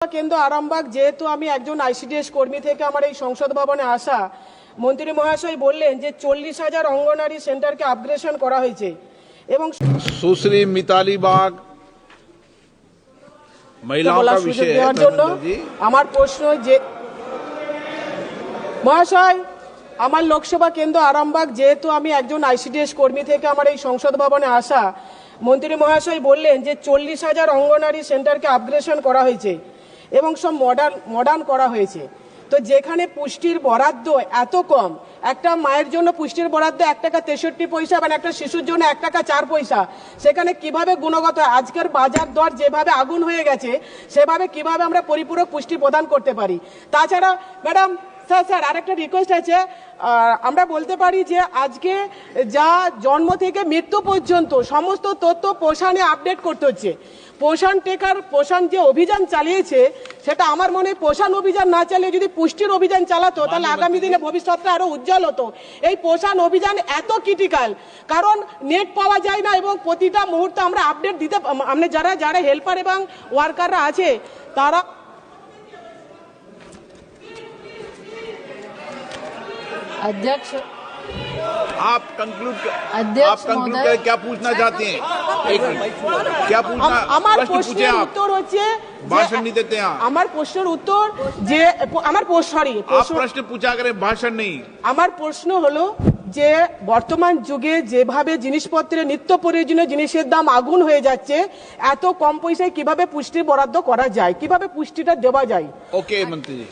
केंद्र आरामबाग जेहेतु आमी एकजन आईसीडीएस कर्मी থেকে আমার এই সংসদ ভবনে আসা মন্ত্রী মহাশয় বললেন যে 40,000 অঙ্গনারী সেন্টারকে আপগ্রেডেশন করা হয়েছে এবং सुश्री मिताली बाग महिलाओं का विषय है আমার প্রশ্ন যে মহাশয় আমার লোকসভা কেন্দ্র আরামবাগ যেহেতু আমি একজন আইসিডিএস কর্মী থেকে আমার এই সংসদ ভবনে আসা মন্ত্রী মহাশয় বললেন যে 40,000 অঙ্গনারী সেন্টারকে আপগ্রেডেশন করা হয়েছে এবং সব মডার্ন করা হয়েছে তো যেখানে পুষ্টির বরাদ্দ এত কম একটা মায়ের জন্য পুষ্টির বরাদ্দ 1 টাকা 63 পয়সা এবং একটা শিশুর জন্য 1 টাকা 4 পয়সা সেখানে কিভাবে গুণগত আজকের বাজার দর যেভাবে আগুন হয়ে গেছে সেভাবে কিভাবে আমরা পরিপূরক পুষ্টি প্রদান করতে পারি তাছাড়া ম্যাডাম স্যার আরেকটা রিকোয়েস্ট আছে আমরা বলতে পারি যে আজকে যা জন্ম থেকে মৃত্যু পর্যন্ত সমস্ত তথ্য পোষণে আপডেট করতে হচ্ছে পোষণ যে অভিযান চালিয়েছে সেটা আমার মনে হয় পোষণ অভিযান না চালিয়ে যদি পুষ্টির অভিযান চালাতো তাহলে আগামী দিনে ভবিষ্যৎটা আরো উজ্জ্বল হতো এই পোষণ অভিযান এত ক্রিটিক্যাল কারণ নেট পাওয়া যায় না এবং প্রতিটা মুহূর্তে আমরা আপডেট দিতে আমরা যারা হেল্পার এবং ওয়ার্কাররা আছে তারা अध्यक्ष आप कंक्लूड करें क्या पूछना चाहते हैं एक मिनट क्या पूछना प्रश्न पूछे आप उत्तर হচ্ছে भाषण नहीं देते हैं আমার প্রশ্নের উত্তর যে আমার प्रश्न पूछा करें भाषण नहीं আমার প্রশ্ন হলো যে বর্তমান যুগে যেভাবে জিনিসপত্রের নিত্য প্রয়োজনীয় জিনিসের দাম আগুন হয়ে যাচ্ছে এত কম পয়সায় কিভাবে পুষ্টি বরাদ্দ করা যায় কিভাবে পুষ্টিটা দেওয়া যায় ओके मंत्री जी